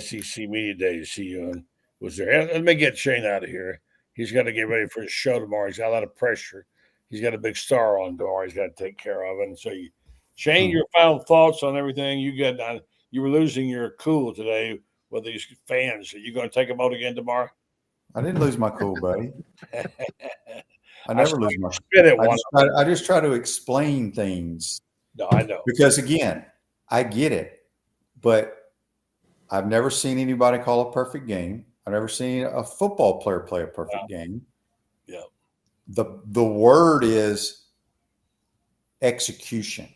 SEC Media Days. He was there. Let me get Shane out of here. He's got to get ready for his show tomorrow. He's got a lot of pressure. He's got a big star on tomorrow. He's got to take care of. And so, Shane, your final thoughts on everything. You were losing your cool today with these fans. Are you going to take them out again tomorrow? I didn't lose my cool, buddy. I never lose my cool. I just try to explain things. No, I know. Because, again, I get it. But I've never seen anybody call a perfect game. I've never seen a football player play a perfect game. Yeah. The word is execution.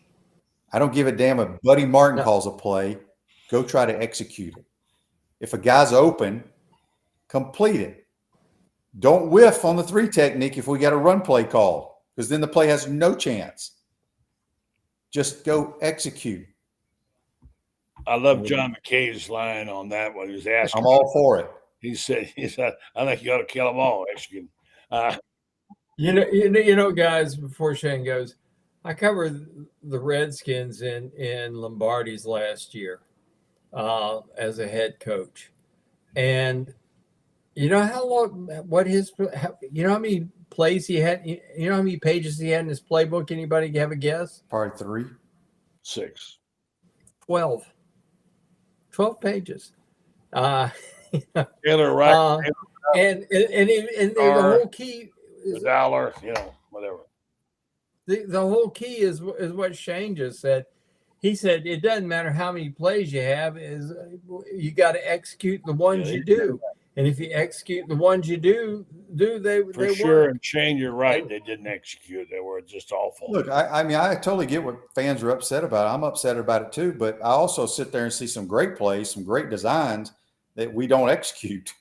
I don't give a damn if Buddy Martin calls a play. Go try to execute it. If a guy's open, complete it. Don't whiff on the 3 technique if we got a run play called, because then the play has no chance. Just go execute. I love John McKay's line on that one. He was asking. I'm all for it. He said, I think you ought to kill them all. Execute. Guys, before Shane goes, I covered the Redskins in Lombardi's last year as a head coach. And you know how many plays he had? You know how many pages he had in his playbook? Anybody have a guess? Probably 3. 6. 12 pages. Taylor, right? And the whole key is $1, whatever. The whole key is what Shane just said. He said it doesn't matter how many plays you have, is you got to execute the ones you do. And if you execute the ones you do they sure. work. And Shane, you're right. They didn't execute. They were just awful. Look, I mean, I totally get what fans are upset about. I'm upset about it too, but I also sit there and see some great plays, some great designs that we don't execute.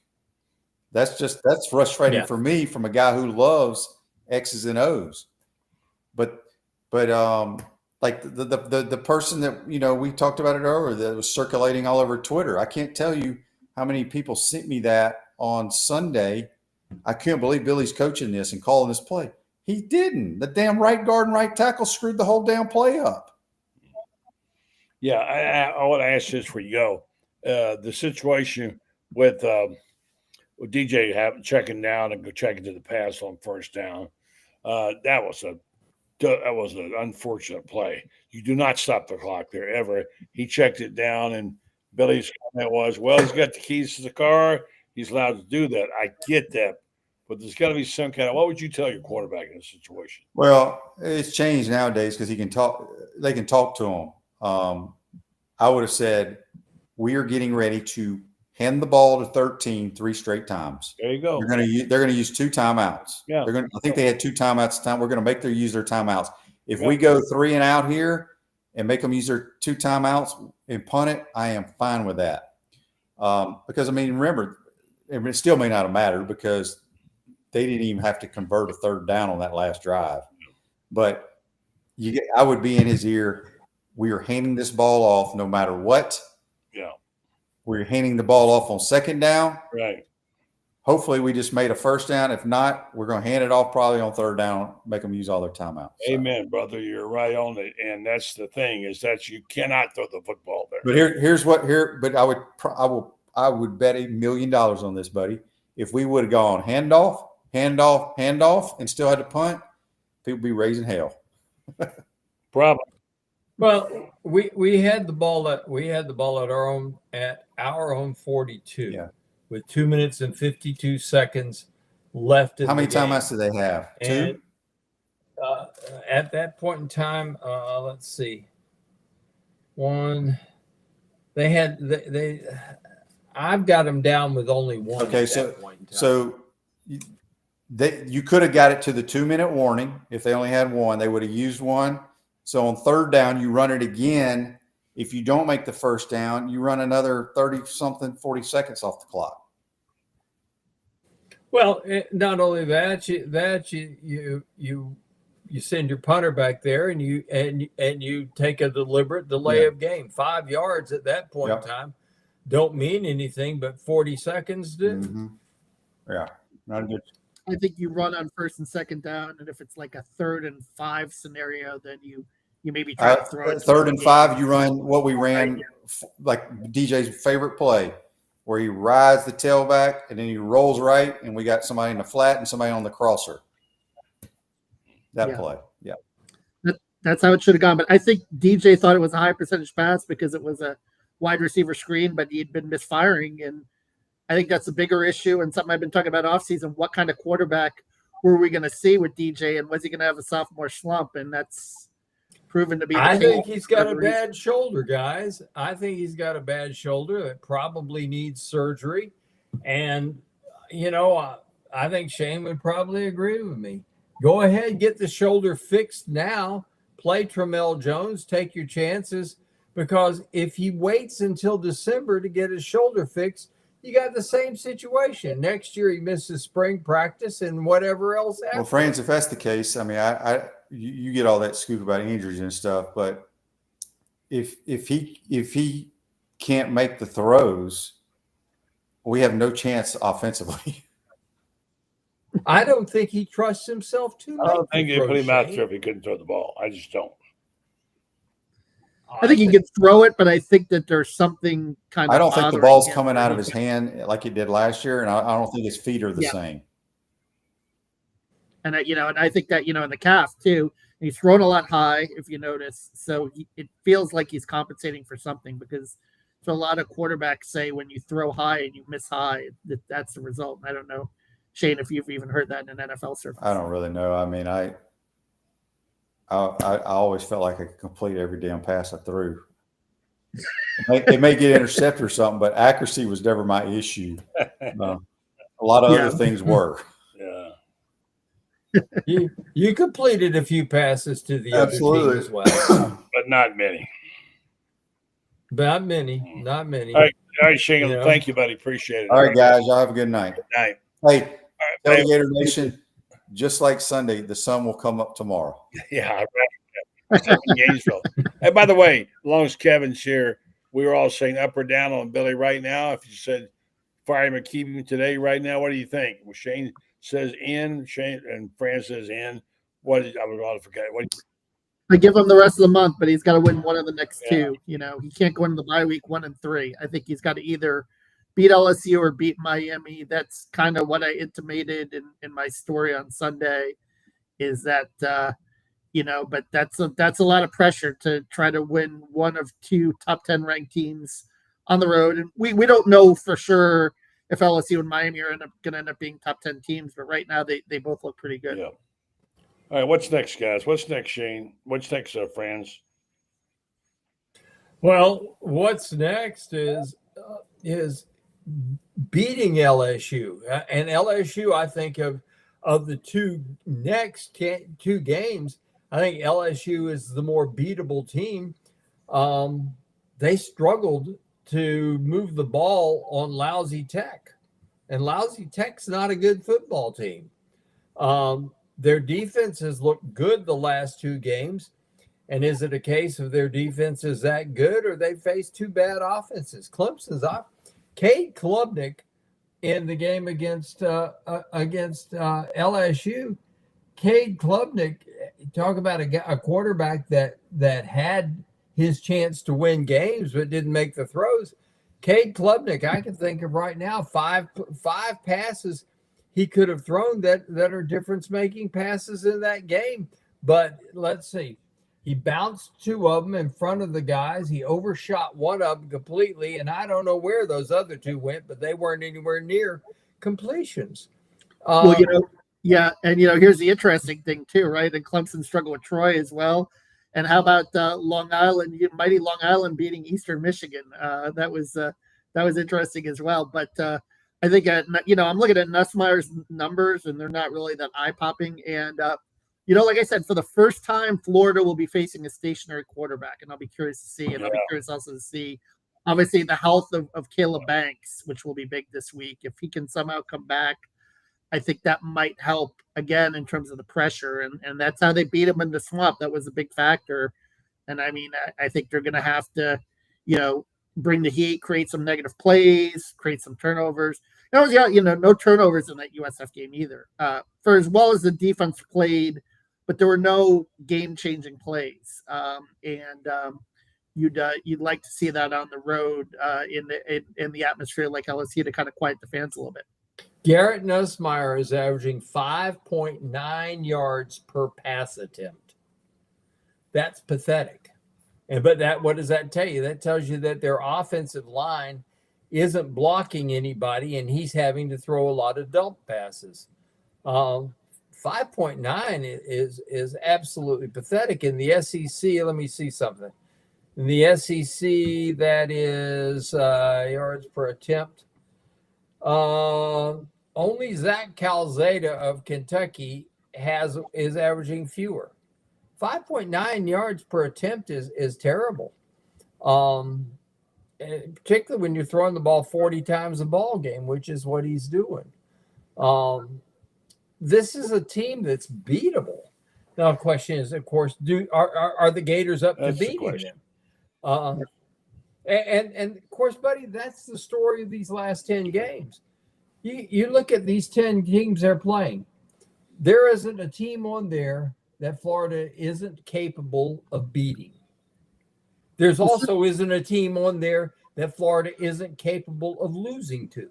That's frustrating for me from a guy who loves X's and O's. But like the person that, we talked about it earlier that was circulating all over Twitter. I can't tell you how many people sent me that on Sunday. I can't believe Billy's coaching this and calling this play. He didn't. The damn right guard and right tackle screwed the whole damn play up. Yeah, I want to ask this for you go. The situation with DJ checking down and go checking to the pass on first down. That was an unfortunate play. You do not stop the clock there ever. He checked it down, and Billy's comment was, well, he's got the keys to the car. He's allowed to do that. I get that. But there's got to be some kind of – what would you tell your quarterback in this situation? Well, it's changed nowadays because he can talk. They can talk to him. I would have said, we are getting ready to hand the ball to 13 3 straight times. There you go. They're going to use 2 timeouts. Yeah. I think they had 2 timeouts at the time. We're going to make them use their timeouts. If we go 3 and out here and make them use their 2 timeouts and punt it, I am fine with that. Because, I mean, remember, it still may not have mattered because they didn't even have to convert a 3rd down on that last drive. But I would be in his ear. We are handing this ball off no matter what. Yeah. We're handing the ball off on 2nd down. Right. Hopefully we just made a 1st down. If not, we're going to hand it off probably on 3rd down, make them use all their timeouts. So. Amen, brother. You're right on it. And that's the thing is that you cannot throw the football there. But I would bet $1 million on this, buddy. If we would have gone handoff, and still had to punt, people would be raising hell. Probably. Well, we had the ball at our own 42 with 2 minutes and 52 seconds left. How many timeouts do they have? And, 2? At that point in time, let's see. 1. I've got them down with only 1. Okay, so you could have got it to the 2-minute warning. If they only had 1, they would have used 1. So on 3rd down, you run it again. If you don't make the 1st down, you run another 30-something, 40 seconds off the clock. Well, not only that, you send your punter back there and you take a deliberate delay of game. 5 yards at that point in time don't mean anything, but 40 seconds do. Mm-hmm. Yeah, not good. I think you run on 1st and 2nd down, and if it's like a 3rd and 5 scenario, then you maybe try to throw it. 3rd and 5, you run what we ran, like DJ's favorite play, where he rides the tailback and then he rolls right, and we got somebody in the flat and somebody on the crosser. That play, that's how it should have gone. But I think DJ thought it was a high percentage pass because it was a wide receiver screen, but he'd been misfiring, and I think that's a bigger issue and something I've been talking about offseason. What kind of quarterback were we going to see with DJ, and was he going to have a sophomore slump? And that's proven to be the I case. think he's got a bad shoulder, guys. I think he's got a bad shoulder that probably needs surgery. And, I think Shane would probably agree with me. Go ahead, get the shoulder fixed now. Play Tramel Jones, take your chances, because if he waits until December to get his shoulder fixed, you got the same situation. Next year, he misses spring practice and whatever else happens. Well, Franz, if that's the case, I mean, you get all that scoop about injuries and stuff, but if he can't make the throws, we have no chance offensively. I don't think he trusts himself to. I don't think he'd put him out there if he couldn't throw the ball. I just don't. I think he can throw it, but I think that there's something kind of. I don't think the ball's coming out of his hand like it did last year, and I don't think his feet are the same. And I think that in the calf too, he's thrown a lot high, if you notice. So it feels like he's compensating for something, because a lot of quarterbacks say when you throw high and you miss high, that's the result. And I don't know, Shane, if you've even heard that in an NFL circle. I don't really know. I mean, I always felt like I could complete every damn pass I threw. They may get intercepted or something, but accuracy was never my issue. A lot of other things were. Yeah. You completed a few passes to the Absolutely. other team as well. But not many. Not many. All right, Shane. You know? Thank you, buddy. Appreciate it. All right, guys. Y'all have a good night. Good night. Hey, All right, tell Gator Nation, just like Sunday, the sun will come up tomorrow. Yeah, right. Gainesville. Hey, by the way, as long as Kevin's here, we were all saying up or down on Billy right now. If you said fire him or keep him today, right now, what do you think? Well, Shane says in, Shane and Franz says in. What did I was about to forget? What? I give him the rest of the month, but he's got to win one of the next two. You know, he can't go into the bye week 1-3. I think he's got to either beat LSU or beat Miami. That's kind of what I intimated in my story on Sunday. Is that you know, but that's a lot of pressure to try to win one of two top 10 ranked teams on the road, and we don't know for sure if LSU and Miami are going to end up being top 10 teams. But right now they both look pretty good. Yeah. All right, what's next, guys? What's next, Shane? What's next, Franz? Well, what's next is beating LSU, and LSU. I think of the two two games, I think LSU is the more beatable team. They struggled to move the ball on lousy Tech, and lousy Tech's not a good football team. Their defense has looked good the last two games. And is it a case of their defense is that good, or they faced two bad offenses? Clemson's off. Cade Klubnik in the game against LSU. Cade Klubnik, talk about a quarterback that had his chance to win games but didn't make the throws. Cade Klubnik, I can think of right now five passes he could have thrown that are difference-making passes in that game. But let's see. He bounced two of them in front of the guys. He overshot one of them completely, and I don't know where those other two went, but they weren't anywhere near completions. Well, and here's the interesting thing too, right? And Clemson struggled with Troy as well. And how about Long Island, mighty Long Island beating Eastern Michigan? That was interesting as well. But I think I'm looking at Nussmeier's numbers, and they're not really that eye-popping. And like I said, for the first time, Florida will be facing a stationary quarterback, and I'll be curious to see. And I'll be curious also to see, obviously, the health of Caleb Banks, which will be big this week. If he can somehow come back, I think that might help again in terms of the pressure. And that's how they beat him in the swamp. That was a big factor. And I mean, I think they're going to have to, bring the heat, create some negative plays, create some turnovers. No turnovers in that USF game either. For as well as the defense played, but there were no game-changing plays. You'd like to see that on the road in the atmosphere like LSU to kind of quiet the fans a little bit. Garrett Nussmeier is averaging 5.9 yards per pass attempt. That's pathetic. But what does that tell you? That tells you that their offensive line isn't blocking anybody, and he's having to throw a lot of dump passes. 5.9 is absolutely pathetic. In the SEC, let me see something. In the SEC, that is yards per attempt. Only Zach Calzada of Kentucky is averaging fewer. 5.9 yards per attempt is terrible. Particularly when you're throwing the ball 40 times a ball game, which is what he's doing. This is a team that's beatable. Now, the question is, of course, are the Gators up to beating them? And of course, buddy, that's the story of these last 10 games. You look at these 10 teams they're playing. There isn't a team on there that Florida isn't capable of beating. There's also isn't a team on there that Florida isn't capable of losing to.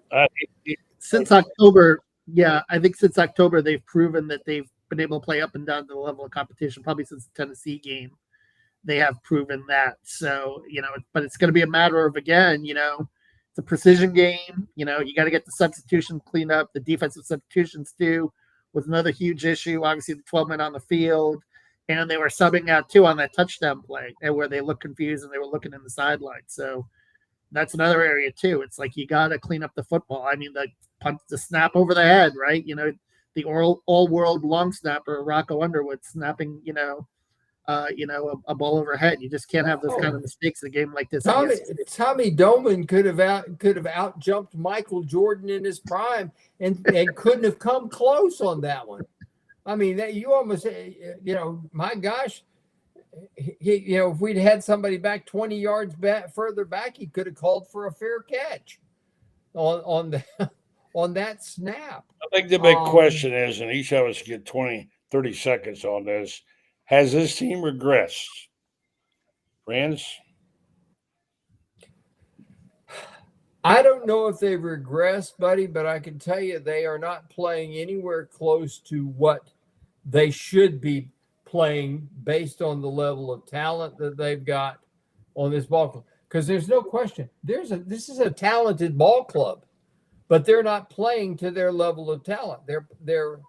Since October, I think since October, they've proven that they've been able to play up and down to the level of competition, probably since the Tennessee game. They have proven that. So, but it's going to be a matter of, again, it's a precision game. You got to get the substitutions cleaned up, the defensive substitutions too, with another huge issue, obviously the 12 men on the field. and they were subbing out too on that touchdown play, and where they looked confused and they were looking in the sideline. So that's another area too. It's like you got to clean up the football. I mean, the snap over the head, right? The all-world long snapper Rocco Underwood snapping, a ball overhead. You just can't have those kind of mistakes in a game like this. Tommy Doman could have out jumped Michael Jordan in his prime and couldn't have come close on that one. I mean, you almost, my gosh, if we'd had somebody back 20 yards further back, he could have called for a fair catch on that snap. I think the big question is, and each of us get 20, 30 seconds on this, has this team regressed? Franz? I don't know if they've regressed, buddy, but I can tell you they are not playing anywhere close to what they should be playing based on the level of talent that they've got on this ball club. Because there's no question, this is a talented ball club, but they're not playing to their level of talent. They're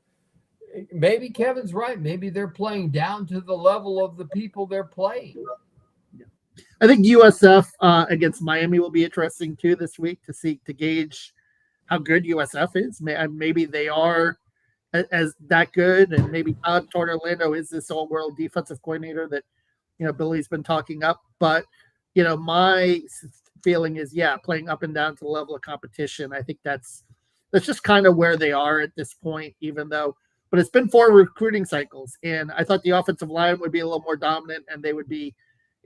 maybe Kevin's right. Maybe they're playing down to the level of the people they're playing. I think USF against Miami will be interesting too this week to gauge how good USF is. Maybe they are as that good, and maybe Todd Orlando is this all-world defensive coordinator that Billy's been talking up. But my feeling is, playing up and down to the level of competition. I think that's just kind of where they are at this point. But it's been 4 recruiting cycles, and I thought the offensive line would be a little more dominant, and they would be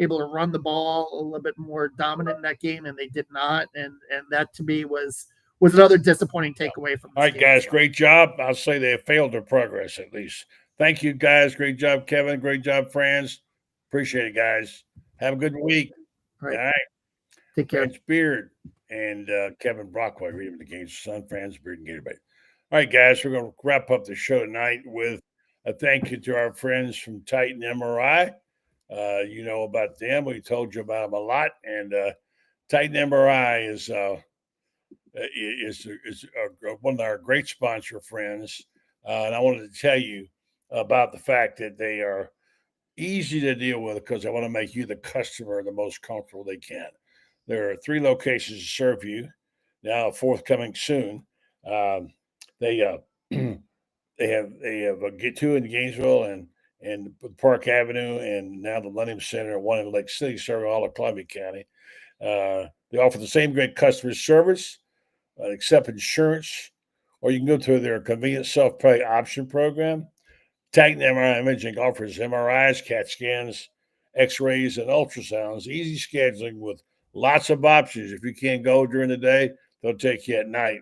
able to run the ball a little bit more dominant in that game, and they did not. And that to me was another disappointing takeaway from this All right, game. guys, great job. I'll say they have failed their progress at least. Thank you, guys. Great job, Kevin. Great job, Franz. Appreciate it, guys. Have a good week. All right. Take care. Franz Beard and Kevin Brockway, reading the Gators' son, Franz Beard and Gator Bait. All right, guys, we're going to wrap up the show tonight with a thank you to our friends from Titan MRI. You know about them. We told you about them a lot. And Titan MRI is one of our great sponsor friends. And I wanted to tell you about the fact that they are easy to deal with because they want to make you, the customer, the most comfortable they can. There are 3 locations to serve you, now forthcoming soon. They have a 2 in Gainesville and Park Avenue, and now the Millennium Center, 1 in Lake City, serving all of Columbia County. They offer the same great customer service, accept insurance, or you can go to their convenient self-pay option program. Titan MRI Imaging offers MRIs, CAT scans, X-rays, and ultrasounds, easy scheduling with lots of options. If you can't go during the day, they'll take you at night.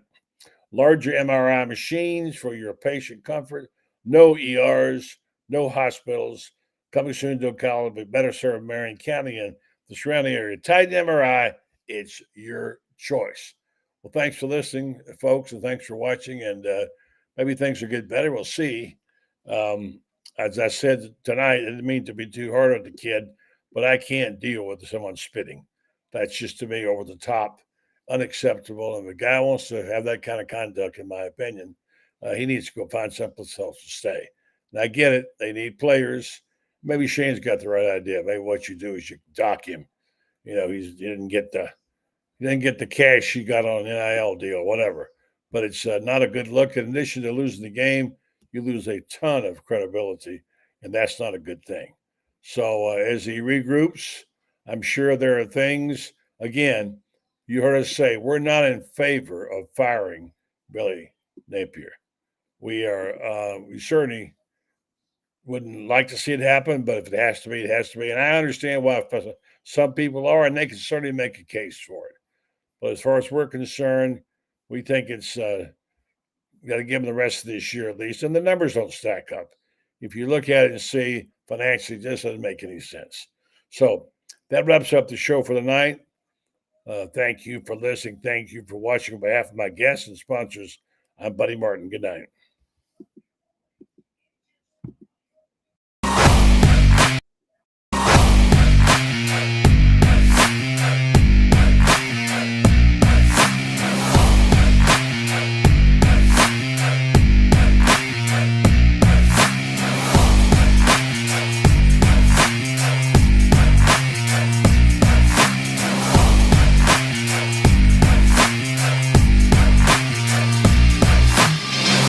Larger MRI machines for your patient comfort, no ERs, no hospitals. Coming soon to Ocala, but better serve Marion County and the surrounding area. Titan MRI, it's your choice. Well, thanks for listening, folks, and thanks for watching. And maybe things will get better. We'll see. As I said tonight, I didn't mean to be too hard on the kid, but I can't deal with someone spitting. That's just, to me, over the top, unacceptable. And the guy wants to have that kind of conduct, in my opinion, he needs to go find someplace else to stay. And I get it. They need players. Maybe Shane's got the right idea. Maybe what you do is you dock him. He didn't get the cash he got on an NIL deal, whatever. But it's not a good look. In addition to losing the game, you lose a ton of credibility, and that's not a good thing. So as he regroups, I'm sure there are things. Again, you heard us say we're not in favor of firing Billy Napier. We certainly wouldn't like to see it happen, but if it has to be, it has to be. And I understand why some people are, and they can certainly make a case for it. But as far as we're concerned, we think it's got to give them the rest of this year at least. And the numbers don't stack up. If you look at it and see financially, this doesn't make any sense. So that wraps up the show for the night. Thank you for listening. Thank you for watching. On behalf of my guests and sponsors, I'm Buddy Martin. Good night.